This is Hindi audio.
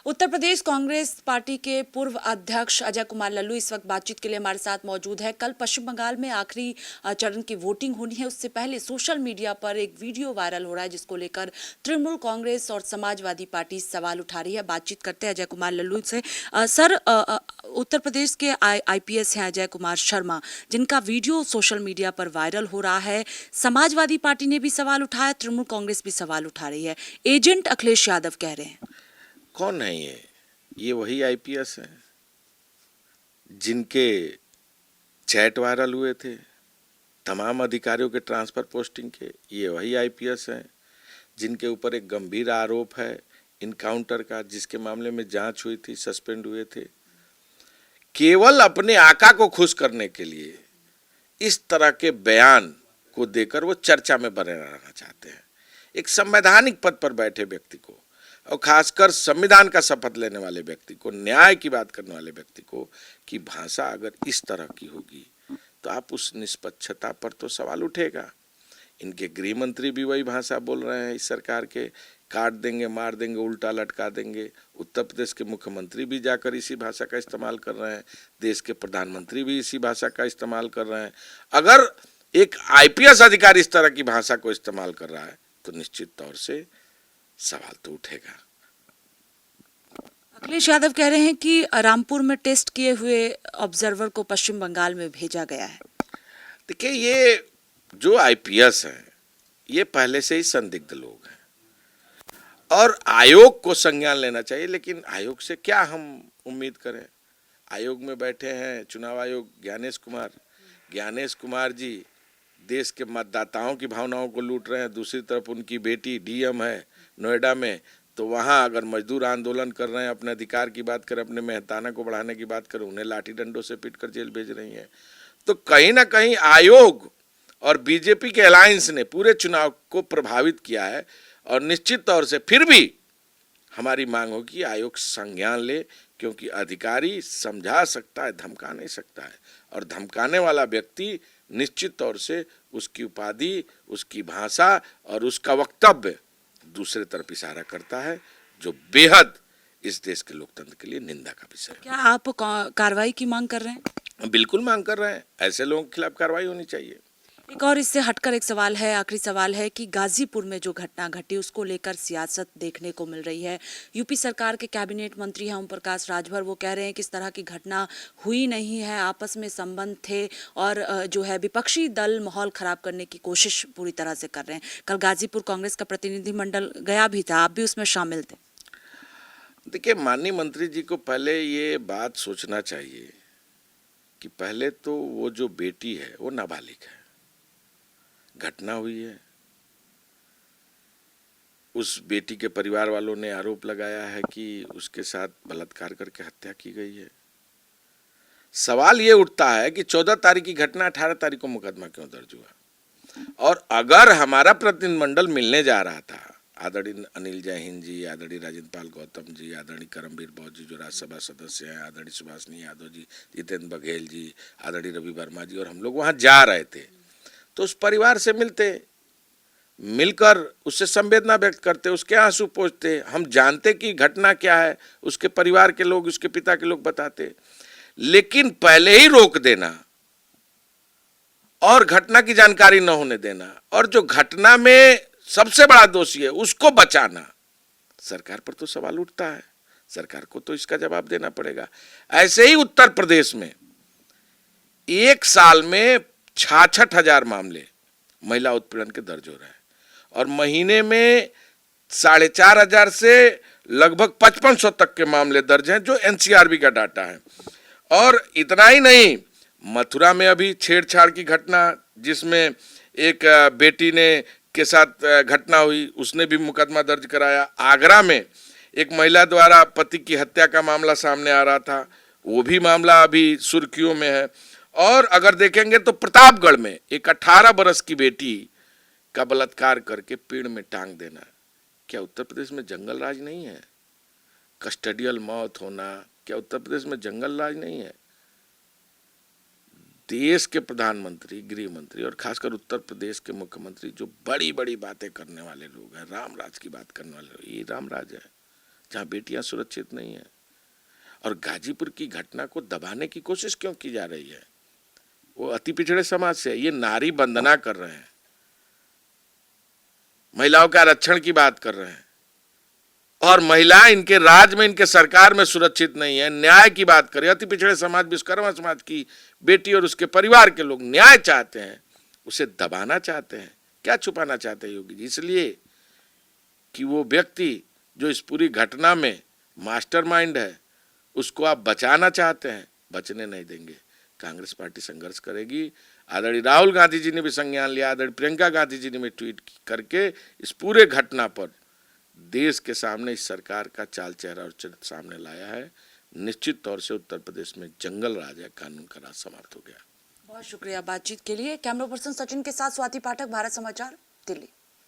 उत्तर प्रदेश कांग्रेस पार्टी के पूर्व अध्यक्ष अजय कुमार लल्लू इस वक्त बातचीत के लिए हमारे साथ मौजूद है। कल पश्चिम बंगाल में आखिरी चरण की वोटिंग होनी है, उससे पहले सोशल मीडिया पर एक वीडियो वायरल हो रहा है जिसको लेकर तृणमूल कांग्रेस और समाजवादी पार्टी सवाल उठा रही है। बातचीत करते हैं अजय कुमार लल्लू से। सर, उत्तर प्रदेश के आईपीएस हैं अजय कुमार शर्मा, जिनका वीडियो सोशल मीडिया पर वायरल हो रहा है। समाजवादी पार्टी ने भी सवाल उठाया, तृणमूल कांग्रेस भी सवाल उठा रही है। एजेंट अखिलेश यादव कह रहे हैं। कौन है ये वही आईपीएस हैं जिनके चैट वायरल हुए थे तमाम अधिकारियों के ट्रांसफर पोस्टिंग के। ये वही आईपीएस हैं जिनके ऊपर एक गंभीर आरोप है इनकाउंटर का, जिसके मामले में जांच हुई थी, सस्पेंड हुए थे। केवल अपने आका को खुश करने के लिए इस तरह के बयान को देकर वो चर्चा में बने रहना चाहते हैं। एक संवैधानिक पद पर बैठे व्यक्ति को, और खासकर संविधान का शपथ लेने वाले व्यक्ति को, न्याय की बात करने वाले व्यक्ति को, कि भाषा अगर इस तरह की होगी तो आप उस निष्पक्षता पर तो सवाल उठेगा। इनके गृह मंत्री भी वही भाषा बोल रहे हैं, इस सरकार के काट देंगे, मार देंगे, उल्टा लटका देंगे। उत्तर प्रदेश के मुख्यमंत्री भी जाकर इसी भाषा का इस्तेमाल कर रहे हैं, देश के प्रधानमंत्री भी इसी भाषा का इस्तेमाल कर रहे हैं। अगर एक आईपीएस अधिकारी इस तरह की भाषा को इस्तेमाल कर रहा है तो निश्चित तौर से सवाल तो उठेगा। अखिलेश यादव कह रहे हैं कि रामपुर में टेस्ट किए हुए ऑब्जर्वर को पश्चिम बंगाल में भेजा गया है। देखिए, ये जो आईपीएस हैं ये पहले से ही संदिग्ध लोग हैं और आयोग को संज्ञान लेना चाहिए। लेकिन आयोग से क्या हम उम्मीद करें? आयोग में बैठे हैं चुनाव आयोग ज्ञानेश कुमार जी देश के मतदाताओं की भावनाओं को लूट रहे हैं। दूसरी तरफ उनकी बेटी डीएम है नोएडा में, तो वहाँ अगर मजदूर आंदोलन कर रहे हैं, अपने अधिकार की बात करें, अपने मेहताना को बढ़ाने की बात करें, उन्हें लाठी डंडों से पीटकर जेल भेज रही हैं। तो कहीं ना कहीं आयोग और बीजेपी के अलायंस ने पूरे चुनाव को प्रभावित किया है। और निश्चित तौर से फिर भी हमारी मांग हो कि आयोग संज्ञान ले, क्योंकि अधिकारी समझा सकता है, धमका नहीं सकता है। और धमकाने वाला व्यक्ति निश्चित तौर से उसकी उपाधि, उसकी भाषा और उसका वक्तव्य दूसरे तरफ इशारा करता है, जो बेहद इस देश के लोकतंत्र के लिए निंदा का विषय है। क्या आप कार्रवाई की मांग कर रहे हैं? बिल्कुल मांग कर रहे हैं, ऐसे लोगों के खिलाफ कार्रवाई होनी चाहिए। एक और इससे हटकर एक सवाल है, आखिरी सवाल है कि गाजीपुर में जो घटना घटी उसको लेकर सियासत देखने को मिल रही है। यूपी सरकार के कैबिनेट मंत्री हैं ओम प्रकाश राजभर, वो कह रहे हैं कि इस तरह की घटना हुई नहीं है, आपस में संबंध थे और जो है विपक्षी दल माहौल खराब करने की कोशिश पूरी तरह से कर रहे हैं। कल गाजीपुर कांग्रेस का प्रतिनिधिमंडल गया भी था, आप भी उसमें शामिल थे। देखिए, माननीय मंत्री जी को पहले ये बात सोचना चाहिए कि पहले तो वो जो बेटी है वो नाबालिग है, घटना हुई है। उस बेटी के परिवार वालों ने आरोप लगाया है कि उसके साथ बलात्कार करके हत्या की गई है। सवाल ये उठता है कि 14 तारीख की घटना, 18 तारीख को मुकदमा क्यों दर्ज हुआ? और अगर हमारा प्रतिनिधिमंडल मिलने जा रहा था आदरणीय अनिल जैन जी, आदरणीय राजेंद्र पाल गौतम जी, आदरणीय करमवीर बौद्ध जी जो राज्यसभा सदस्य हैं, आदरणीय सुभाषनी यादव जी, जितेंद्र बघेल जी, आदरणीय रवि वर्मा जी, और हम लोग वहाँ जा रहे थे, तो उस परिवार से मिलकर उससे संवेदना व्यक्त करते, उसके आंसू पोंछते, हम जानते कि घटना क्या है, उसके परिवार के लोग, उसके पिता के लोग बताते। लेकिन पहले ही रोक देना और घटना की जानकारी न होने देना, और जो घटना में सबसे बड़ा दोषी है उसको बचाना, सरकार पर तो सवाल उठता है। सरकार को तो इसका जवाब देना पड़ेगा। ऐसे ही उत्तर प्रदेश में एक साल में 66,000 मामले महिला उत्पीड़न के दर्ज हो रहे हैं और महीने में 4,500 से लगभग 5,500 तक के मामले दर्ज हैं, जो एनसीआरबी का डाटा है। और इतना ही नहीं, मथुरा में अभी छेड़छाड़ की घटना, जिसमें एक बेटी ने के साथ घटना हुई, उसने भी मुकदमा दर्ज कराया। आगरा में एक महिला द्वारा पति की हत्या का मामला सामने आ रहा था, वो भी मामला अभी सुर्खियों में है। और अगर देखेंगे तो प्रतापगढ़ में एक 18 बरस की बेटी का बलात्कार करके पेड़ में टांग देना, क्या उत्तर प्रदेश में जंगल राज नहीं है? कस्टडियल मौत होना, क्या उत्तर प्रदेश में जंगल राज नहीं है? देश के प्रधानमंत्री, गृह मंत्री और खासकर उत्तर प्रदेश के मुख्यमंत्री जो बड़ी बड़ी बातें करने वाले लोग हैं, राम राज की बात करने वाले लोग, ये राम राज है जहां बेटियां सुरक्षित नहीं है। और गाजीपुर की घटना को दबाने की कोशिश क्यों की जा रही है? वो अति पिछड़े समाज से है, ये नारी वंदना कर रहे हैं, महिलाओं के आरक्षण की बात कर रहे हैं, और महिलाएं इनके राज में, इनके सरकार में सुरक्षित नहीं है। न्याय की बात करें, अति पिछड़े समाज, विश्वकर्मा समाज की बेटी और उसके परिवार के लोग न्याय चाहते हैं, उसे दबाना चाहते हैं। क्या छुपाना चाहते हैं योगी जी? इसलिए कि वो व्यक्ति जो इस पूरी घटना में मास्टरमाइंड है, उसको आप बचाना चाहते हैं, बचने नहीं देंगे। कांग्रेस पार्टी संघर्ष करेगी। आदरणीय राहुल गांधी जी ने भी संज्ञान लिया, आदरणीय प्रियंका गांधी जी ने भी ट्वीट करके इस पूरे घटना पर देश के सामने इस सरकार का चाल चेहरा और चरित्र सामने लाया है। निश्चित तौर से उत्तर प्रदेश में जंगल राज है, कानून का राज समाप्त हो गया। बहुत शुक्रिया बातचीत के लिए। कैमरा पर्सन सचिन के साथ स्वाति पाठक, भारत समाचार, दिल्ली।